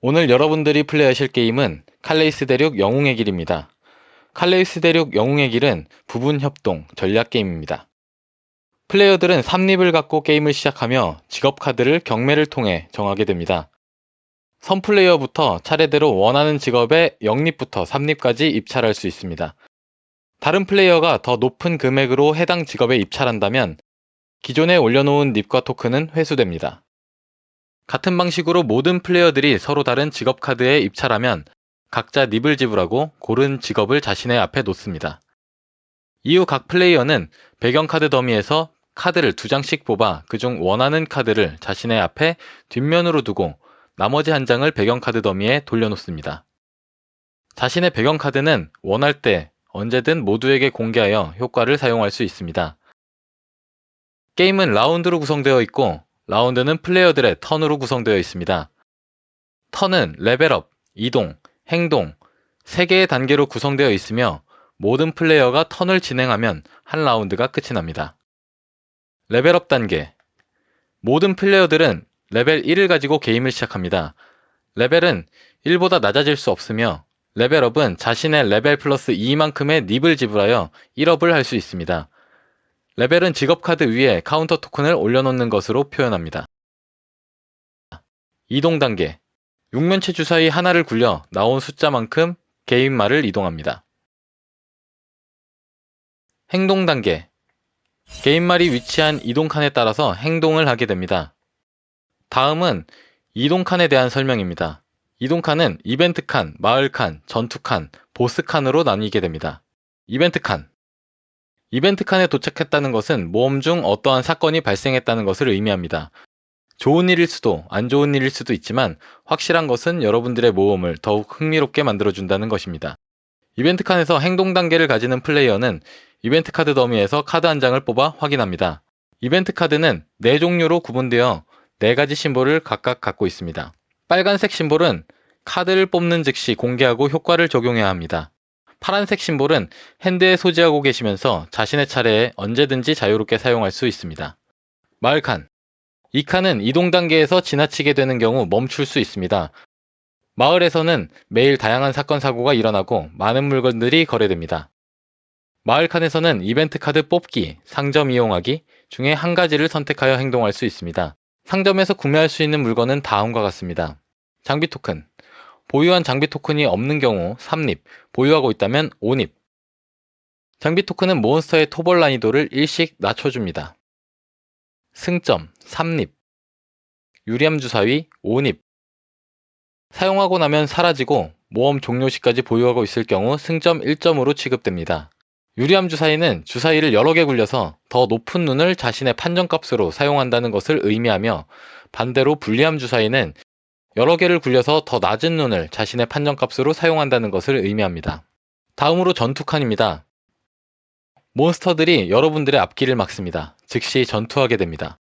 오늘 여러분들이 플레이하실 게임은 칼레이스 대륙 영웅의 길입니다. 칼레이스 대륙 영웅의 길은 부분 협동 전략 게임입니다. 플레이어들은 3립을 갖고 게임을 시작하며 직업 카드를 경매를 통해 정하게 됩니다. 선 플레이어부터 차례대로 원하는 직업의 0립부터 3립까지 입찰할 수 있습니다. 다른 플레이어가 더 높은 금액으로 해당 직업에 입찰한다면 기존에 올려놓은 립과 토큰은 회수됩니다. 같은 방식으로 모든 플레이어들이 서로 다른 직업 카드에 입찰하면 각자 립을 지불하고 고른 직업을 자신의 앞에 놓습니다. 이후 각 플레이어는 배경 카드 더미에서 카드를 2장씩 뽑아 그중 원하는 카드를 자신의 앞에 뒷면으로 두고 나머지 한 장을 배경 카드 더미에 돌려놓습니다. 자신의 배경 카드는 원할 때 언제든 모두에게 공개하여 효과를 사용할 수 있습니다. 게임은 라운드로 구성되어 있고 라운드는 플레이어들의 턴으로 구성되어 있습니다. 턴은 레벨업, 이동, 행동, 3개의 단계로 구성되어 있으며 모든 플레이어가 턴을 진행하면 한 라운드가 끝이 납니다. 레벨업 단계. 모든 플레이어들은 레벨 1을 가지고 게임을 시작합니다. 레벨은 1보다 낮아질 수 없으며 레벨업은 자신의 레벨 플러스 2만큼의 립을 지불하여 1업을 할 수 있습니다. 레벨은 직업 카드 위에 카운터 토큰을 올려놓는 것으로 표현합니다. 이동 단계. 육면체 주사위 하나를 굴려 나온 숫자만큼 게임말을 이동합니다. 행동 단계. 게임말이 위치한 이동 칸에 따라서 행동을 하게 됩니다. 다음은 이동 칸에 대한 설명입니다. 이동 칸은 이벤트 칸, 마을 칸, 전투 칸, 보스 칸으로 나뉘게 됩니다. 이벤트 칸. 이벤트 칸에 도착했다는 것은 모험 중 어떠한 사건이 발생했다는 것을 의미합니다. 좋은 일일 수도 안 좋은 일일 수도 있지만 확실한 것은 여러분들의 모험을 더욱 흥미롭게 만들어준다는 것입니다. 이벤트 칸에서 행동 단계를 가지는 플레이어는 이벤트 카드 더미에서 카드 한 장을 뽑아 확인합니다. 이벤트 카드는 4종류로 구분되어 4가지 심볼을 각각 갖고 있습니다. 빨간색 심볼은 카드를 뽑는 즉시 공개하고 효과를 적용해야 합니다. 파란색 심볼은 핸드에 소지하고 계시면서 자신의 차례에 언제든지 자유롭게 사용할 수 있습니다. 마을 칸. 이 칸은 이동 단계에서 지나치게 되는 경우 멈출 수 있습니다. 마을에서는 매일 다양한 사건 사고가 일어나고 많은 물건들이 거래됩니다. 마을 칸에서는 이벤트 카드 뽑기, 상점 이용하기 중에 한 가지를 선택하여 행동할 수 있습니다. 상점에서 구매할 수 있는 물건은 다음과 같습니다. 장비 토큰. 보유한 장비 토큰이 없는 경우 3립, 보유하고 있다면 5립. 장비 토큰은 몬스터의 토벌 난이도를 일씩 낮춰줍니다. 승점 3립. 유리함 주사위 5립. 사용하고 나면 사라지고 모험 종료 시까지 보유하고 있을 경우 승점 1점으로 취급됩니다. 유리함 주사위는 주사위를 여러 개 굴려서 더 높은 눈을 자신의 판정값으로 사용한다는 것을 의미하며 반대로 불리함 주사위는 여러 개를 굴려서 더 낮은 눈을 자신의 판정값으로 사용한다는 것을 의미합니다. 다음으로 전투 칸입니다. 몬스터들이 여러분들의 앞길을 막습니다. 즉시 전투하게 됩니다.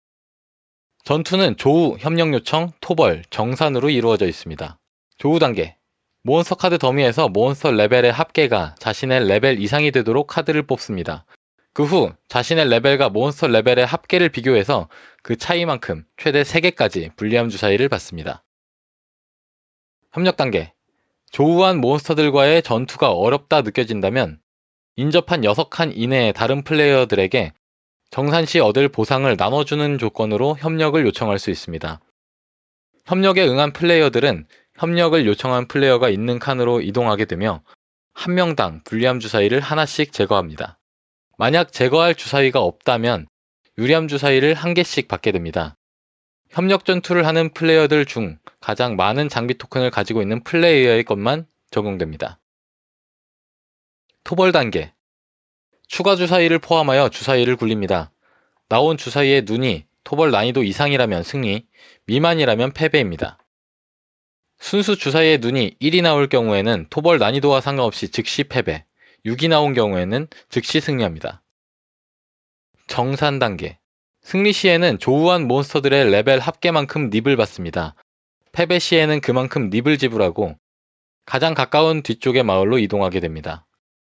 전투는 조우, 협력 요청, 토벌, 정산으로 이루어져 있습니다. 조우 단계. 몬스터 카드 더미에서 몬스터 레벨의 합계가 자신의 레벨 이상이 되도록 카드를 뽑습니다. 그 후 자신의 레벨과 몬스터 레벨의 합계를 비교해서 그 차이만큼 최대 3개까지 불리함 주사위를 받습니다. 협력 단계. 조우한 몬스터들과의 전투가 어렵다 느껴진다면 인접한 6칸 이내의 다른 플레이어들에게 정산 시 얻을 보상을 나눠주는 조건으로 협력을 요청할 수 있습니다. 협력에 응한 플레이어들은 협력을 요청한 플레이어가 있는 칸으로 이동하게 되며 한 명당 불리함 주사위를 하나씩 제거합니다. 만약 제거할 주사위가 없다면 유리함 주사위를 1개씩 받게 됩니다. 협력 전투를 하는 플레이어들 중 가장 많은 장비 토큰을 가지고 있는 플레이어의 것만 적용됩니다. 토벌 단계. 추가 주사위를 포함하여 주사위를 굴립니다. 나온 주사위의 눈이 토벌 난이도 이상이라면 승리, 미만이라면 패배입니다. 순수 주사위의 눈이 1이 나올 경우에는 토벌 난이도와 상관없이 즉시 패배, 6이 나온 경우에는 즉시 승리합니다. 정산 단계. 승리 시에는 조우한 몬스터들의 레벨 합계만큼 립을 받습니다. 패배 시에는 그만큼 립을 지불하고 가장 가까운 뒤쪽의 마을로 이동하게 됩니다.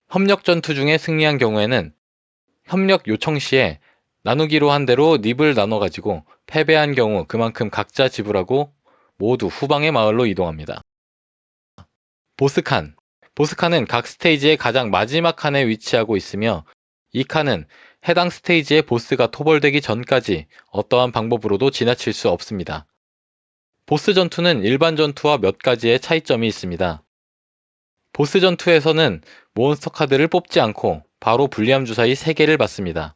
협력 전투 중에 승리한 경우에는 협력 요청 시에 나누기로 한 대로 립을 나눠 가지고 패배한 경우 그만큼 각자 지불하고 모두 후방의 마을로 이동합니다. 보스칸. 보스칸은 각 스테이지의 가장 마지막 칸에 위치하고 있으며 이 칸은 해당 스테이지의 보스가 토벌되기 전까지 어떠한 방법으로도 지나칠 수 없습니다. 보스 전투는 일반 전투와 몇 가지의 차이점이 있습니다. 보스 전투에서는 몬스터 카드를 뽑지 않고 바로 불리함 주사위 3개를 받습니다.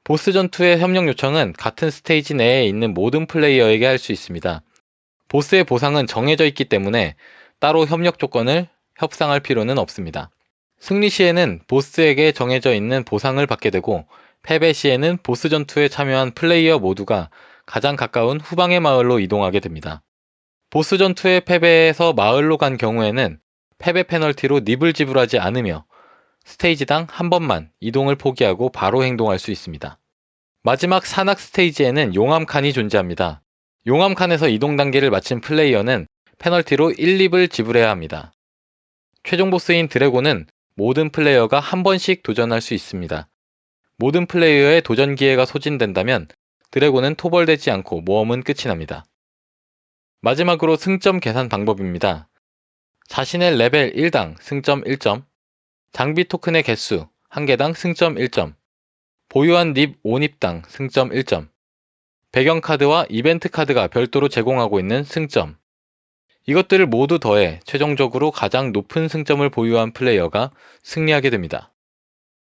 보스 전투의 협력 요청은 같은 스테이지 내에 있는 모든 플레이어에게 할 수 있습니다. 보스의 보상은 정해져 있기 때문에 따로 협력 조건을 협상할 필요는 없습니다. 승리 시에는 보스에게 정해져 있는 보상을 받게 되고 패배 시에는 보스 전투에 참여한 플레이어 모두가 가장 가까운 후방의 마을로 이동하게 됩니다. 보스 전투에 패배해서 마을로 간 경우에는 패배 페널티로 닙을 지불하지 않으며 스테이지당 한 번만 이동을 포기하고 바로 행동할 수 있습니다. 마지막 산악 스테이지에는 용암칸이 존재합니다. 용암칸에서 이동 단계를 마친 플레이어는 페널티로 1립을 지불해야 합니다. 최종 보스인 드래곤은 모든 플레이어가 한 번씩 도전할 수 있습니다. 모든 플레이어의 도전 기회가 소진된다면 드래곤은 토벌되지 않고 모험은 끝이 납니다. 마지막으로 승점 계산 방법입니다. 자신의 레벨 1당 승점 1점, 장비 토큰의 개수 1개당 승점 1점, 보유한 닙 5닙당 승점 1점, 배경카드와 이벤트 카드가 별도로 제공하고 있는 승점, 이것들을 모두 더해 최종적으로 가장 높은 승점을 보유한 플레이어가 승리하게 됩니다.